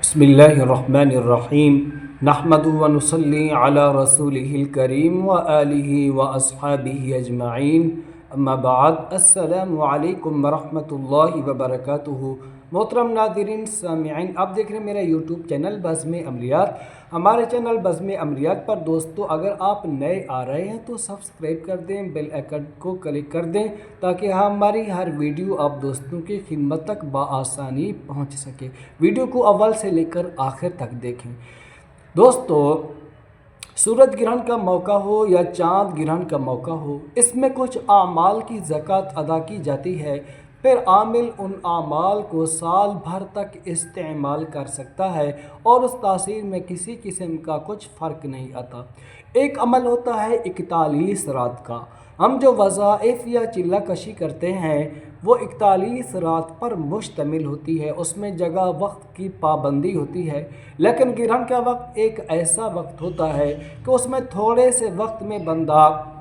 बिस्मिल्लाहिर्रहमानिर्रहीम नहमदु व नुसल्ली अला रसूलिहिल करीम व आलिहि व अस्हाबिहि अजमाइन अम्मा बाद अस्सलामु अलैकुम व रहमतुल्लाहि व बरकातुहू। मोहतरम नाज़रीन सामिईन, आप देख रहे हैं मेरा यूट्यूब चैनल बज़्म अमलियात। हमारे चैनल बज़्म अमलियात पर दोस्तों अगर आप नए आ रहे हैं तो सब्सक्राइब कर दें, बेल आइकन को क्लिक कर दें ताकि हमारी हर वीडियो आप दोस्तों की खिदमत तक बआसानी पहुंच सके। वीडियो को अव्वल से लेकर आखिर तक देखें। दोस्तों, सूरज ग्रहण का मौका हो या चाँद ग्रहण का मौका हो, इसमें कुछ आमाल की ज़कात अदा की जाती है। फिर आमिल उन आमाल को साल भर तक इस्तेमाल कर सकता है और उस तासीर में किसी किस्म का कुछ फ़र्क नहीं आता। एक अमल होता है 41 रात का। हम जो वज़ाइफ या चिल्ला कशी करते हैं वो 41 रात पर मुश्तमिल होती है। उसमें जगह वक्त की पाबंदी होती है, लेकिन ग्रहण का वक्त एक ऐसा वक्त होता है कि उसमें थोड़े से वक्त में बंदा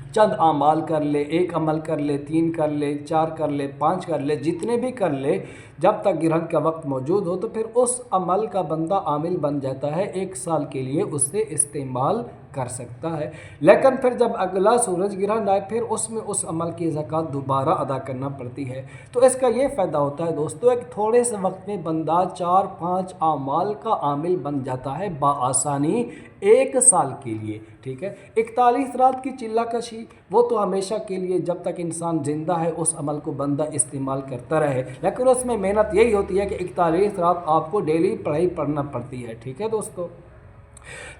चंद आमाल कर ले, एक अमल कर ले, 3 कर ले, 4 कर ले, 5 कर ले, जितने भी कर ले, जब तक ग्रहण का वक्त मौजूद हो तो फिर उस अमल का बंदा आमिल बन जाता है। 1 साल के लिए उससे इस्तेमाल कर सकता है। लेकिन फिर जब अगला सूरज ग्रहण आए फिर उसमें उस अमल की ज़कात दोबारा अदा करना पड़ती है। तो इसका ये फ़ायदा होता है दोस्तों, एक थोड़े से वक्त में बंदा 4-5 आमाल का आमिल बन जाता है बआसानी 1 साल के लिए। ठीक है, 41 रात की चिल्ला कशी वो तो हमेशा के लिए, जब तक इंसान ज़िंदा है उस अमल को बंदा इस्तेमाल करता रहे। लेकिन उसमें मेहनत यही होती है कि 41 रात आपको डेली पढ़ना पड़ती है। ठीक है दोस्तों,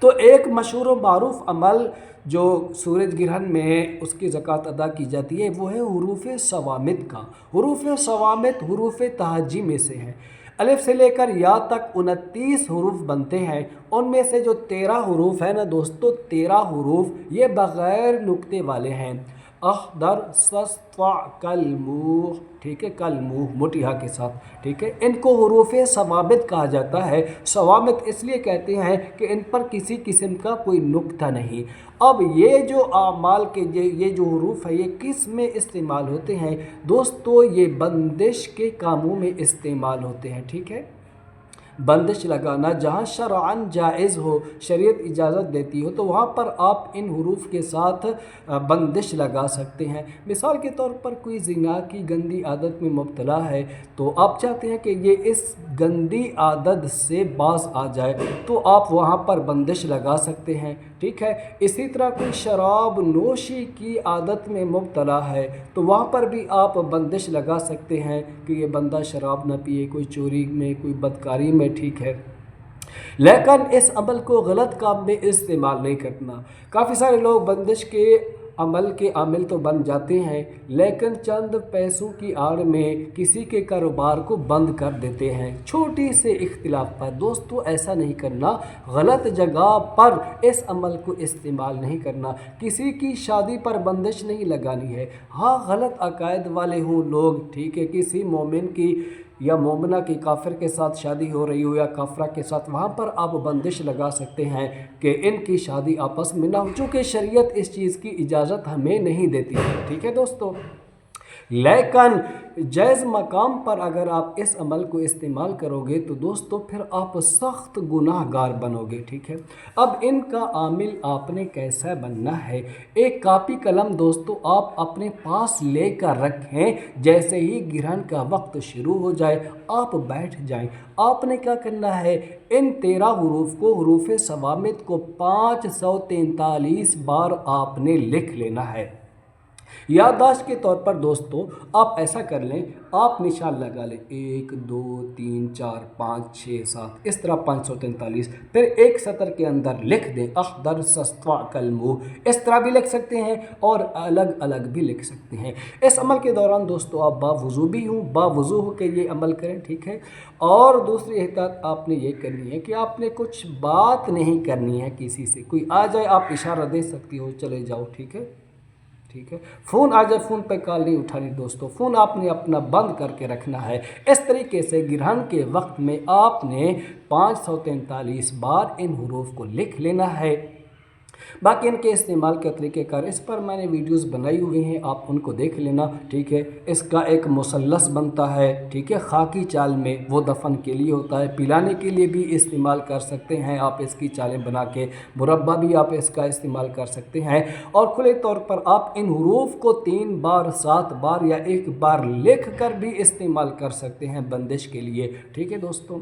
तो एक मशहूर व मारूफ अमल जो सूरज ग्रहण में उसकी ज़कात अदा की जाती है वो है हुरूफ़ सवामित का। हुरूफ़ सवामित हुरूफ़ तहज्जी में से है। अलिफ से लेकर या तक 29 हरूफ बनते हैं। उनमें से जो 13 हरूफ है ना दोस्तों, 13 हरूफ ये बग़ैर नुक्ते वाले हैं। अहदर सस्वा कल मुँह, ठीक है, कल मुँह मोटी हा के साथ। ठीक है, इनको हुरूफ़ सवामित कहा जाता है। सवामित इसलिए कहते हैं कि इन पर किसी किस्म का कोई नुक्ता नहीं। अब ये जो आमाल के ये जो हुरूफ़ है ये किस में इस्तेमाल होते हैं दोस्तों? ये बंदिश के कामों में इस्तेमाल होते हैं। ठीक है, बंदिश लगाना जहाँ शरअन जायज़ हो, शरीयत इजाज़त देती हो, तो वहाँ पर आप इन हुरूफ़ के साथ बंदिश लगा सकते हैं। मिसाल के तौर पर कोई ज़िना की गंदी आदत में मुब्तला है तो आप चाहते हैं कि ये इस गंदी आदत से बाज आ जाए, तो आप वहाँ पर बंदिश लगा सकते हैं। ठीक है, इसी तरह कोई शराब नोशी की आदत में मुब्तला है तो वहाँ पर भी आप बंदिश लगा सकते हैं कि ये बंदा शराब न पिए, कोई चोरी में, कोई बदकारी में। ठीक है, लेकिन इस अमल को गलत काम में इस्तेमाल नहीं करना। काफ़ी सारे लोग बंदिश के अमल के आमिल तो बन जाते हैं लेकिन चंद पैसों की आड़ में किसी के कारोबार को बंद कर देते हैं छोटी से इख्तिलाफ पर। दोस्तों ऐसा नहीं करना, गलत जगह पर इस अमल को इस्तेमाल नहीं करना। किसी की शादी पर बंदिश नहीं लगानी है। हाँ, गलत अकायद वाले हों लोग, ठीक है, किसी मोमिन की या मोमना की काफिर के साथ शादी हो रही हो या काफरा के साथ, वहाँ पर आप बंदिश लगा सकते हैं कि इनकी शादी आपस में ना हो, चूँकि शरीयत इस चीज़ की इजाज़त हमें नहीं देती है। ठीक है दोस्तों, लेकिन जायज़ मकाम पर अगर आप इस अमल को इस्तेमाल करोगे तो दोस्तों फिर आप सख्त गुनाहगार बनोगे। ठीक है, अब इनका आमिल आपने कैसा बनना है? एक कापी कलम दोस्तों आप अपने पास लेकर रखें। जैसे ही ग्रहण का वक्त शुरू हो जाए आप बैठ जाएं। आपने क्या करना है, इन 13 हरूफ को, हुरूफ़ सवामित को 543 बार आपने लिख लेना है। याददाश्त के तौर पर दोस्तों आप ऐसा कर लें, आप निशान लगा लें 1 2 3 4 5 6 7, इस तरह 543, फिर एक सतर के अंदर लिख दें अखदर सस्वा कलमू। इस तरह भी लिख सकते हैं और अलग अलग भी लिख सकते हैं। इस अमल के दौरान दोस्तों आप बावुज़ू भी हूँ, बावुज़ू हो के ये अमल करें। ठीक है, और दूसरी एहतियात आपने ये करनी है कि आपने कुछ बात नहीं करनी है किसी से। कोई आ जाए आप इशारा दे सकती हो, चले जाओ। ठीक है, ठीक है, फ़ोन आ जाए फ़ोन पे कॉल नहीं उठानी दोस्तों, फ़ोन आपने अपना बंद करके रखना है। इस तरीके से ग्रहण के वक्त में आपने 543 बार इन हुरूफ को लिख लेना है। बाकी इनके इस्तेमाल के तरीक़ेकार इस पर मैंने वीडियोस बनाई हुई हैं, आप उनको देख लेना, ठीक है। इसका एक मुसल्लस बनता है, ठीक है, खाकी चाल में, वो दफन के लिए होता है, पिलाने के लिए भी इस्तेमाल कर सकते हैं आप इसकी चालें बना के, मुरब्बा भी आप इसका इस्तेमाल कर सकते हैं। और खुले तौर पर आप इन हरूफ को 3 बार, 7 बार या 1 बार लिख कर भी इस्तेमाल कर सकते हैं बंदिश के लिए, ठीक है दोस्तों।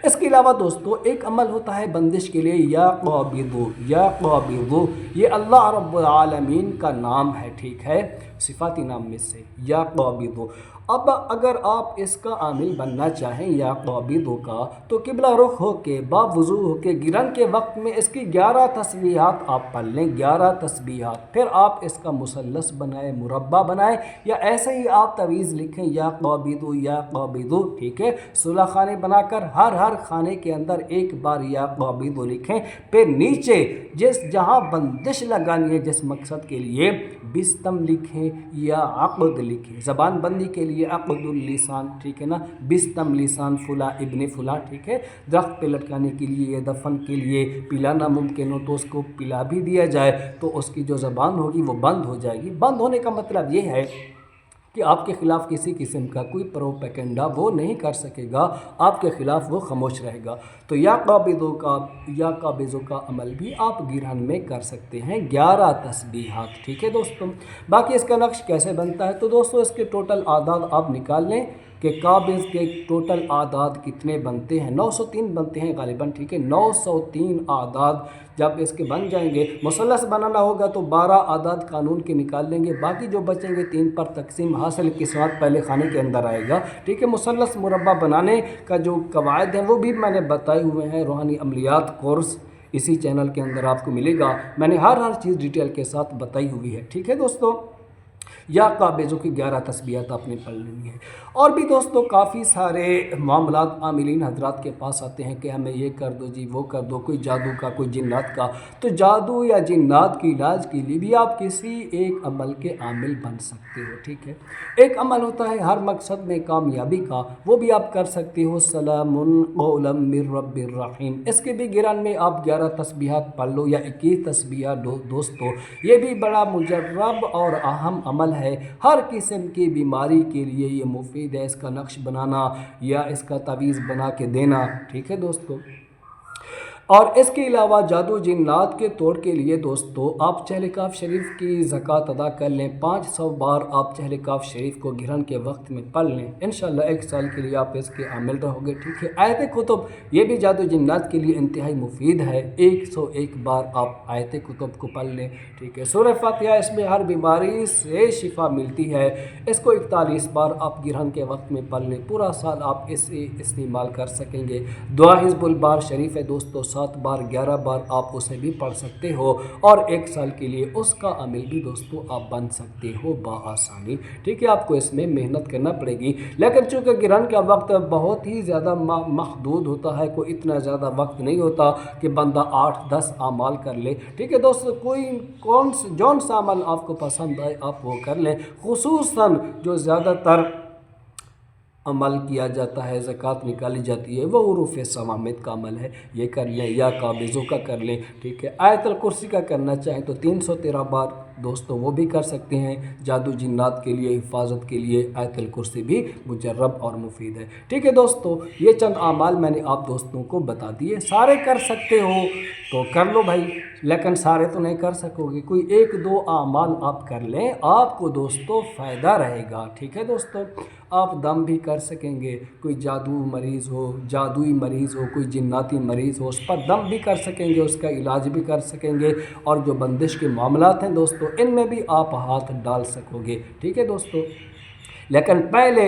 इसके अलावा दोस्तों एक अमल होता है बंदिश के लिए, या क़ाबिदु, या क़ाबिदु, ये अल्लाह रब्बुल आलमीन का नाम है, ठीक है, सिफाती नाम में से, या क़ाबिदु। अब अगर आप इसका आमिल बनना चाहें या क़ाबिदु का, तो किबला रुख हो के, बावुज़ू हो के, गिरन के वक्त में इसकी 11 तस्बीहात आप पढ़ लें, 11 तस्बीहात। फिर आप इसका मुसल्लस बनाएं, मुरब्बा बनाएं, या ऐसे ही आप तवीज़ लिखें, या क़ाबिदु, या क़ाबिदु, ठीक है। 16 खाने बनाकर हर खाने के अंदर 1 बार या क़ाबिदु लिखें। फिर नीचे जहाँ बंदिश लगानी है, जिस मकसद के लिए, बिस्तम लिखें या अक़द लिखें, ज़बान बंदी के लिए अक़दुल लिसान, ठीक है ना, बिस्तम लिसान फुला इब्ने फुला, ठीक है। दरख्त पे लटकाने के लिए, दफन के लिए, पिलाना मुमकिन हो तो उसको पिला भी दिया जाए, तो उसकी जो ज़बान होगी वो बंद हो जाएगी। बंद होने का मतलब ये है कि आपके ख़िलाफ़ किसी किस्म का कोई प्रोपेगेंडा वो नहीं कर सकेगा, आपके ख़िलाफ़ वो खामोश रहेगा। तो या क़ाबिज़ु का अमल भी आप गिरहन में कर सकते हैं, 11 तस्बीहात, ठीक है दोस्तों। बाकी इसका नक्श कैसे बनता है, तो दोस्तों इसके टोटल आदाद आप निकाल लें कि काबिज़ के टोटल आदाद कितने बनते हैं। 903 बनते हैं गालिबन, ठीक है, 903 आदाद जब इसके बन जाएंगे। मुसल्लस बनाना होगा तो 12 आदाद कानून के निकाल लेंगे, बाकी जो बचेंगे 3 पर तकसीम, हासिल किस्मत पहले खाने के अंदर आएगा, ठीक है। मुसल्लस मुरब्बा बनाने का जो कवायद हैं वो भी मैंने बताए हुए हैं, रूहानी अमलियात कोर्स इसी चैनल के अंदर आपको मिलेगा, मैंने हर चीज़ डिटेल के साथ बताई हुई है, ठीक है दोस्तों। या क़ाबिज़ु की 11 तस्बीहात आपने पढ़ लेनी है। और भी दोस्तों काफ़ी सारे मामलात आमिलीन हजरात के पास आते हैं कि हमें ये कर दो जी, वो कर दो, कोई जादू का, कोई जिन्नात का। तो जादू या जिन्नात की इलाज के लिए भी आप किसी एक अमल के आमिल बन सकते हो, ठीक है। एक अमल होता है हर मकसद में कामयाबी का, वो भी आप कर सकते हो, सलामुन क़ौलम मिर रब्बिर रहीम। इसके भी गिरन में आप 11 तस्बीहात पढ़ लो या 21 तस्बीहात दोस्तों, ये भी बड़ा मुजर्रब और अहम अमल है। हर किस्म की बीमारी के लिए ये मुफीद है, इसका नक्श बनाना या इसका तावीज़ बना के देना, ठीक है दोस्तों। और इसके अलावा जादू जिन्नात के तोड़ के लिए दोस्तों आप चहलकाफ शरीफ की ज़कात अदा कर लें, 500 बार आप चहलकाफ शरीफ को गिरहन के वक्त में पढ़ लें, इंशाअल्लाह 1 साल के लिए आप इसके आमिल रहोगे, ठीक है। आयत कुतुब ये भी जादू जिन्नात के लिए इंतहाई मुफीद है, 101 बार आप आयत कुतुब को पढ़ लें, ठीक है। सूरह फातिहा, इसमें हर बीमारी से शिफा मिलती है, इसको 41 बार आप गिरहन के वक्त में पढ़ लें, पूरा साल आप इसे इस्तेमाल कर सकेंगे। दुआ हिज़्बुल बार शरीफ है दोस्तों, 7 बार 11 बार आप उसे भी पढ़ सकते हो और 1 साल के लिए उसका अमिल भी दोस्तों आप बन सकते हो बाआसानी, ठीक है। आपको इसमें मेहनत करना पड़ेगी, लेकिन चूँकि गिरहन का वक्त बहुत ही ज़्यादा महदूद होता है, कोई इतना ज़्यादा वक्त नहीं होता कि बंदा 8-10 आमाल कर ले, ठीक है दोस्तों। जौन सा अमल आपको पसंद आए आप वो कर लें। खुसूसन जो ज़्यादातर अमल किया जाता है, ज़कात निकाली जाती है, वो उरूफ़ सवामित का अमल है, ये कर लें। या क़ाबिज़ु का कर लें, ठीक है। आयतुल कुर्सी का करना चाहें तो 313 बार दोस्तों वो भी कर सकते हैं। जादू जिन्नात के लिए, हिफाजत के लिए आयतुल कुर्सी भी मुजर्रब और मुफीद है, ठीक है दोस्तों। ये चंद आमाल मैंने आप दोस्तों को बता दिए, सारे कर सकते हो तो कर लो भाई, लेकिन सारे तो नहीं कर सकोगे, कोई 1-2 आमाल आप कर लें, आपको दोस्तों फ़ायदा रहेगा, ठीक है दोस्तों। आप दम भी कर सकेंगे, कोई जादुई मरीज़ हो, कोई जिन्नाती मरीज़ हो, उस पर दम भी कर सकेंगे, उसका इलाज भी कर सकेंगे, और जो बंदिश के मामलात हैं दोस्तों इनमें भी आप हाथ डाल सकोगे, ठीक है दोस्तों। लेकिन पहले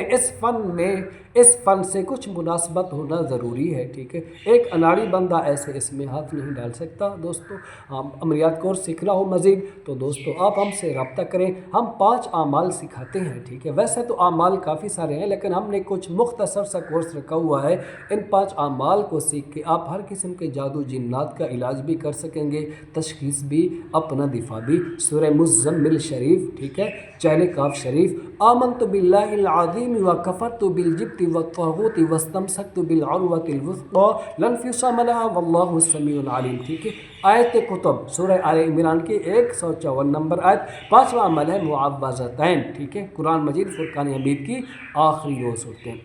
इस फ़न से कुछ मुनासबत होना ज़रूरी है, ठीक है। एक अनाड़ी बंदा ऐसे इसमें हाथ नहीं डाल सकता दोस्तों। हम अमलियात कोर्स सीखना हो मज़ीद तो दोस्तों आप हमसे रब्ता करें, हम 5 आमाल सिखाते हैं, ठीक है। वैसे तो आमाल काफ़ी सारे हैं, लेकिन हमने कुछ मुख्तसर सा कोर्स रखा हुआ है। इन 5 आमाल को सीख के आप हर किस्म के जादू जिन्नात का इलाज भी कर सकेंगे, तशख़ीस भी, अपना दिफा भी। सूरह मुज़्ज़म्मिल शरीफ, ठीक है, चहलकाफ शरीफ आमन्तु बिल्लाहिल अज़ीम व कफ़रतु बिल जिब्ति व तागूति वस्तमसक्तु बिल उर्वतिल वुस्क़ा लन फ़िसाम लहा वल्लाहु समीउन अलीम। ठीक है, आयत कुतुब सूरह आले इमरान की 154 नंबर आयत। पाँचवा अमल है मुआवज़तैन। ठीक है, कुरान मजीद फुरक़ान हमीद की आखिरी दो सूरतें।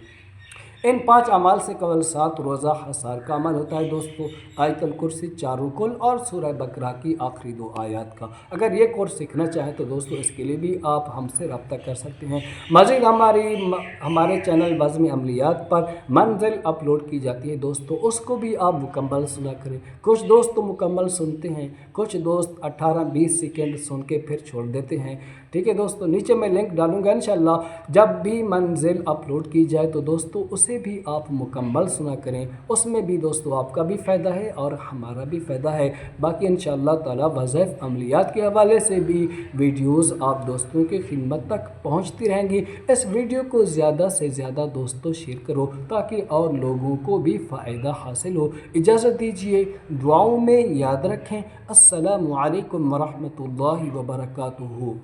इन 5 अमाल से केवल 7 रोज़ा हसार का अमल होता है दोस्तों, आयतुल कुर्सी, 4 रुकुन और सूरह बकरा की आखिरी 2 आयत का। अगर ये कोर्स सीखना चाहें तो दोस्तों इसके लिए भी आप हमसे रब्ता कर सकते हैं। मज़ीद हमारे चैनल बज़्म अमलियात पर मंजिल अपलोड की जाती है दोस्तों, उसको भी आप मुकम्मल सुना करें। कुछ दोस्त तो मुकम्मल सुनते हैं, कुछ दोस्त 18-20 सेकेंड सुन के फिर छोड़ देते हैं। ठीक है दोस्तों, नीचे मैं लिंक डालूंगा इंशाल्लाह। जब भी मंजिल अपलोड की जाए तो दोस्तों उसे भी आप मुकम्मल सुना करें, उसमें भी दोस्तों आपका भी फ़ायदा है और हमारा भी फ़ायदा है। बाकी इंशाल्लाह ताला वज़ीफ़ अमलियात के हवाले से भी वीडियोज़ आप दोस्तों की खिदमत तक पहुँचती रहेंगी। इस वीडियो को ज़्यादा से ज़्यादा दोस्तों शेयर करो ताकि और लोगों को भी फ़ायदा हासिल हो। इजाज़त दीजिए, दुआओं में याद रखें। अस्सलामु अलैकुम वरहमतुल्लाहि वबरकातुहू।